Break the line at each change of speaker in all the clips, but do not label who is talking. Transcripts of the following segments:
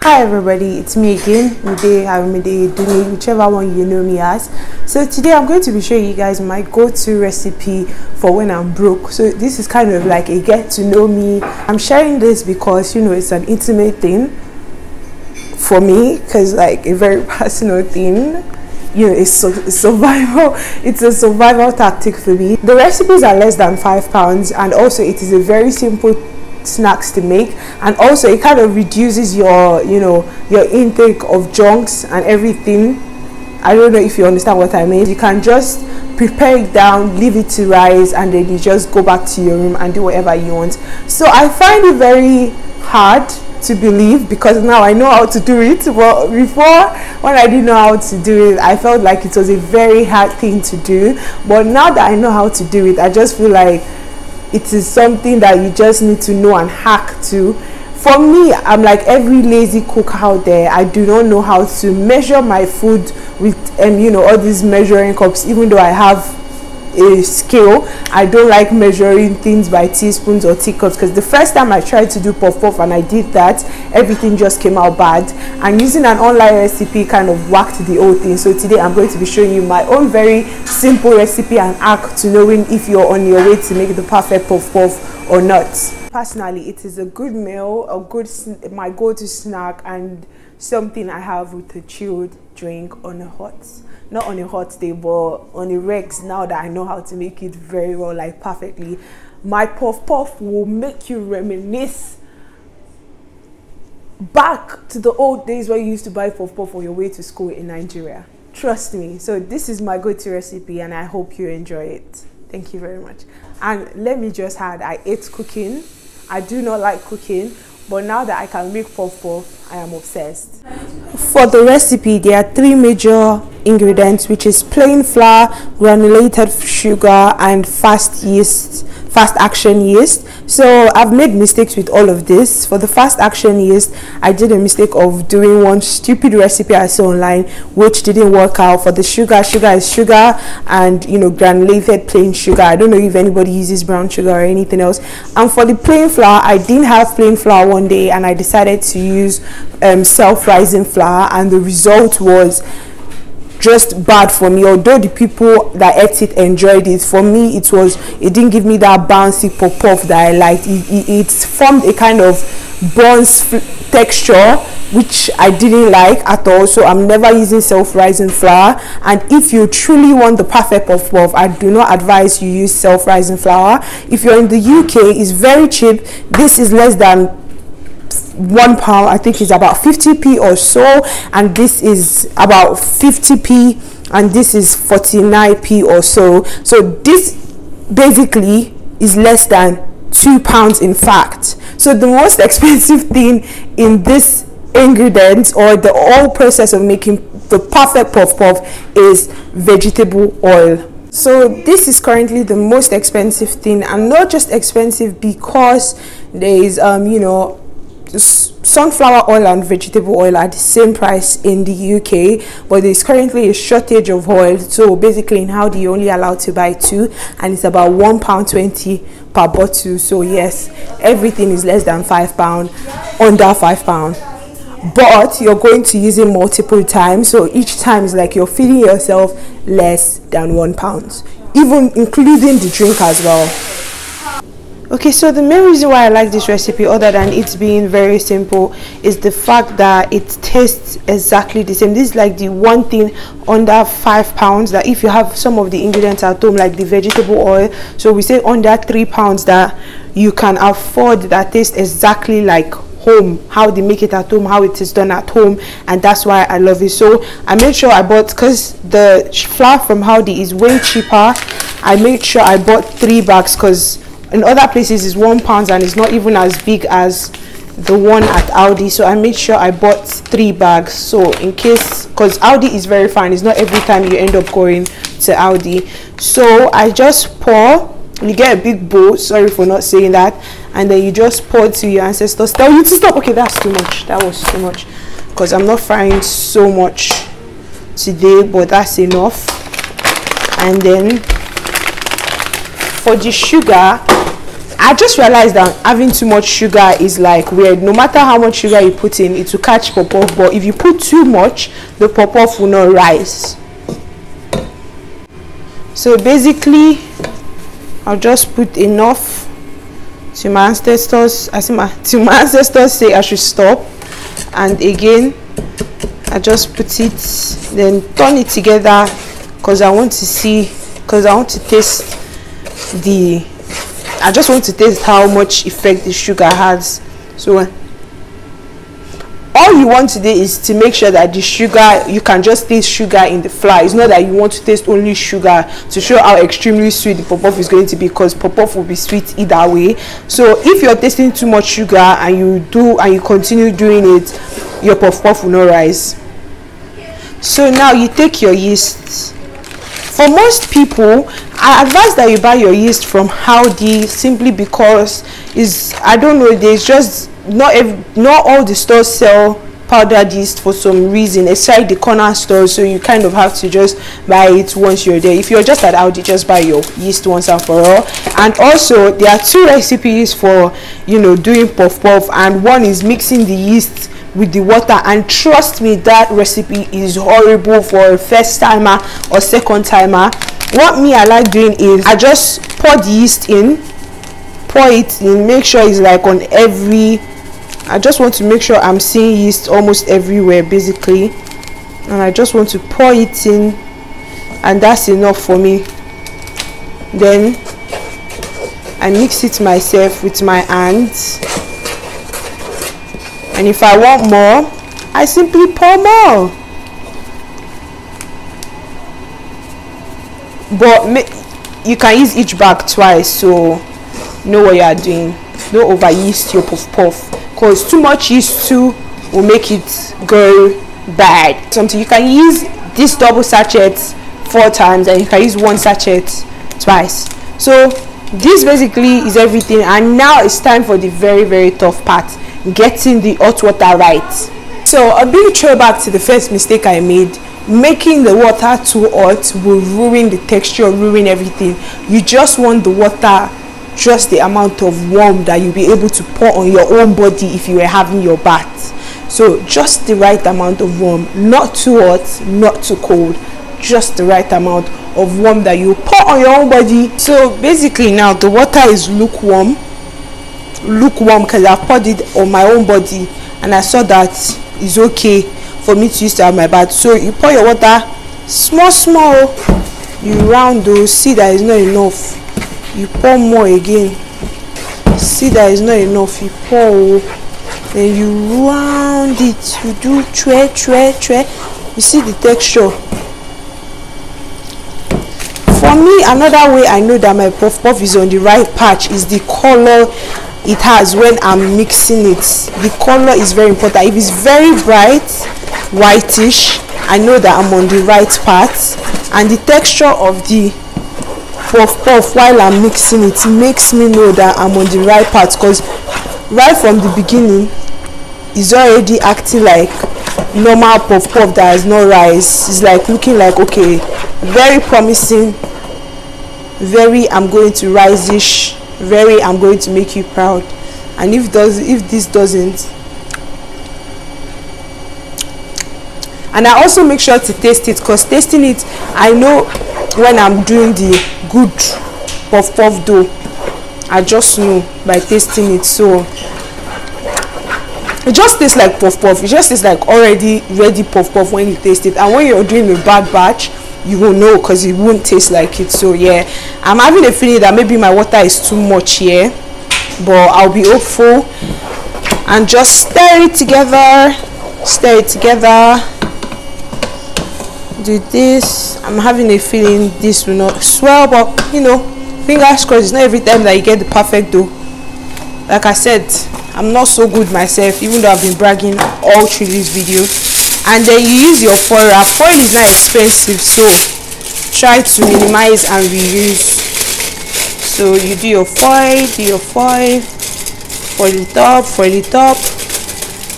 Hi everybody, it's me again, Mide, Duni, whichever one you know me as. So today I'm going to be showing you guys my go-to recipe for when I'm broke. So this is kind of like a get to know me. I'm sharing this because, you know, it's an intimate thing for me, because like a very personal thing. You know, it's a survival tactic for me. The recipes are less than £5, and also it is a very simple snacks to make, and also it kind of reduces your your intake of junks and everything. I don't know if you understand what I mean. You can just prepare it down, leave it to rise, and then you just go back to your room and do whatever you want. So I find it very hard to believe, because now I know how to do it, but before, when I didn't know how to do it, I felt like it was a very hard thing to do. But now that I know how to do it, I just feel like it is something that you just need to know and hack to. For me, I'm like every lazy cook out there. I do not know how to measure my food with all these measuring cups. Even though I have a scale, I don't like measuring things by teaspoons or teacups, because the first time I tried to do puff puff and I did that, everything just came out bad, and using an online recipe kind of whacked the whole thing. So today I'm going to be showing you my own very simple recipe and hack to knowing if you're on your way to make the perfect puff puff or not. Personally, it is a good meal, my go-to snack, and something I have with a chilled drink on a not on a hot day, but on a Rex. Now that I know how to make it very well, like perfectly, my puff puff will make you reminisce back to the old days where you used to buy puff puff on your way to school in Nigeria. Trust me. So this is my go-to recipe, and I hope you enjoy it. Thank you very much. And let me just add, I hate cooking. I do not like cooking, but now that I can make puff puff, I am obsessed. For the recipe, there are 3 major ingredients, which is plain flour, granulated sugar, and fast action yeast. So I've made mistakes with all of this. For the fast action yeast, I did a mistake of doing one stupid recipe I saw online, which didn't work out. For the sugar is sugar, and granulated plain sugar. I don't know if anybody uses brown sugar or anything else. And for the plain flour, I didn't have plain flour one day, and I decided to use self-rising flour, and the result was just bad for me. Although the people that ate it enjoyed it, for me it didn't give me that bouncy puff puff that I liked. It formed a kind of buns texture, which I didn't like at all. So I'm never using self-rising flour. And if you truly want the perfect puff puff, I do not advise you use self-rising flour. If you're in the UK, it's very cheap. This is less than £1. I think it's about 50p or so, and this is about 50p, and this is 49p or so. So this basically is less than £2 in fact. So the most expensive thing in this ingredient, or the whole process of making the perfect puff puff, is vegetable oil. So this is currently the most expensive thing, and not just expensive because there is sunflower oil and vegetable oil are the same price in the UK, but there's currently a shortage of oil. So basically in Aldi you're only allowed to buy 2, and it's about £1.20 per bottle. So yes, everything is less than £5, under £5, but you're going to use it multiple times, so each time is like you're feeding yourself less than £1, even including the drink as well. Okay, so the main reason why I like this recipe, other than it being very simple, is the fact that it tastes exactly the same. This is like the one thing under £5 that if you have some of the ingredients at home, like the vegetable oil, so we say under £3, that you can afford, that tastes exactly like home, how they make it at home, how it is done at home. And that's why I love it. So I made sure I bought, because the flour from Aldi is way cheaper, I made sure I bought 3 bags, because in other places it's £1 and it's not even as big as the one at Aldi. So I made sure I bought 3 bags, so in case, because Aldi is very fine, it's not every time you end up going to Aldi. So I just pour, you get a big bowl, sorry for not saying that, and then you just pour to your ancestors. Tell you to stop. Okay, that's too much, that was too much, because I'm not frying so much today, but that's enough. And then for the sugar, I just realized that having too much sugar is like weird. No matter how much sugar you put in, it will catch pop-off, but if you put too much, the pop-off will not rise. So basically, I'll just put enough to my ancestors. To my ancestors say I should stop, and again I just put it, then turn it together, because I want to taste I just want to taste how much effect the sugar has. So all you want to do is to make sure that the sugar, you can just taste sugar in the flour. It's not that you want to taste only sugar to show how extremely sweet the pop-off is going to be, because pop-off will be sweet either way. So if you're tasting too much sugar and you continue doing it, your pop-off will not rise. So now you take your yeast. For most people, I advise that you buy your yeast from Howdy, simply because I don't know, there's just not all the stores sell powdered yeast for some reason, aside the corner stores, so you kind of have to just buy it once you're there. If you're just at Howdy, just buy your yeast once and for all. And also there are 2 recipes for doing puff puff, and one is mixing the yeast with the water, and trust me, that recipe is horrible for a first timer or second timer. What I like doing is I just pour the yeast in, make sure it's like on every, I just want to make sure I'm seeing yeast almost everywhere basically, and I just want to pour it in, and that's enough for me. Then I mix it myself with my hands, and if I want more, I simply pour more. But you can use each bag twice, so know what you are doing. Don't over yeast your puff puff, because too much yeast too will make it go bad. Something you can use this double sachet 4 times, and you can use 1 sachet twice. So this basically is everything, and now it's time for the very, very tough part, getting the hot water right. So a big throwback to the first mistake I made. Making the water too hot will ruin the texture, ruin everything. You just want the water just the amount of warm that you'll be able to pour on your own body if you were having your bath. So just the right amount of warm, not too hot, not too cold, just the right amount of warm that you pour on your own body. So basically now the water is lukewarm because I poured it on my own body, and I saw that it's okay for me to use to have my bath. So you pour your water small, you round those, see that it's not enough, you pour more again, see that it's not enough, you pour, then you round it, you do tre, you see the texture. For me, another way I know that my puff puff is on the right patch is the color it has when I'm mixing it. The color is very important. If it's very bright whitish, I know that I'm on the right part, and the texture of the puff puff while I'm mixing it makes me know that I'm on the right part, because right from the beginning it's already acting like normal puff puff that has no rice. It's like looking like, okay, very promising, very I'm going to rise-ish, very I'm going to make you proud. And if this doesn't, and I also make sure to taste it, because tasting it, I know when I'm doing the good puff puff dough. I just know by tasting it. So it just tastes like puff puff. It just tastes like already ready puff puff when you taste it. And when you're doing a bad batch, you will know, because it won't taste like it. So yeah, I'm having a feeling that maybe my water is too much here, but I'll be hopeful and just stir it together. Do this. I'm having a feeling this will not swell, but fingers crossed. It's not every time that you get the perfect dough. Like I said, I'm not so good myself, even though I've been bragging all through this video. And then you use your foil wrap. Foil is not expensive, so try to minimize and reuse. So you do your foil for the top,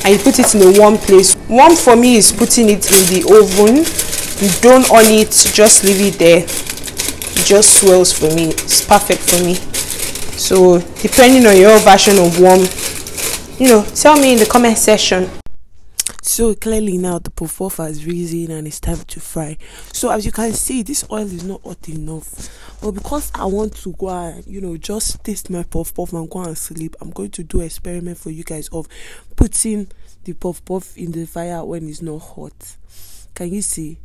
and you put it in a warm place. Warm for me is putting it in the oven. You don't on it, just leave it there. It just swells for me. It's perfect for me. So depending on your version of warm, tell me in the comment section. So clearly now the puff puff has risen and it's time to fry. So as you can see, this oil is not hot enough, but because I want to go and just taste my puff puff and go and sleep, I'm going to do an experiment for you guys of putting the puff puff in the fire when it's not hot. Can you see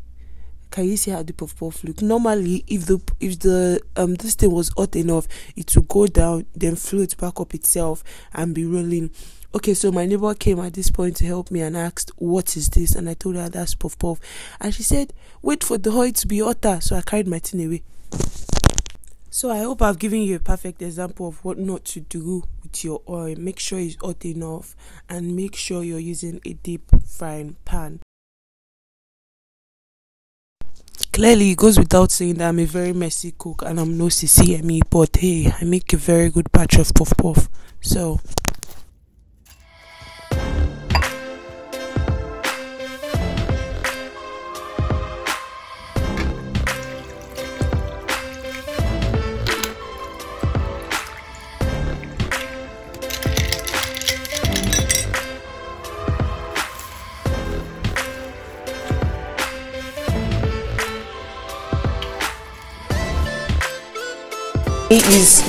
how the puff puff look? Normally if the this thing was hot enough, it will go down, then float back up itself and be rolling. Okay, so my neighbor came at this point to help me and asked, what is this? And I told her that's puff puff. And she said, wait for the oil to be hotter. So I carried my tin away. So I hope I've given you a perfect example of what not to do with your oil. Make sure it's hot enough and make sure you're using a deep frying pan. Clearly, it goes without saying that I'm a very messy cook and I'm no CCME, but hey, I make a very good batch of puff puff. So is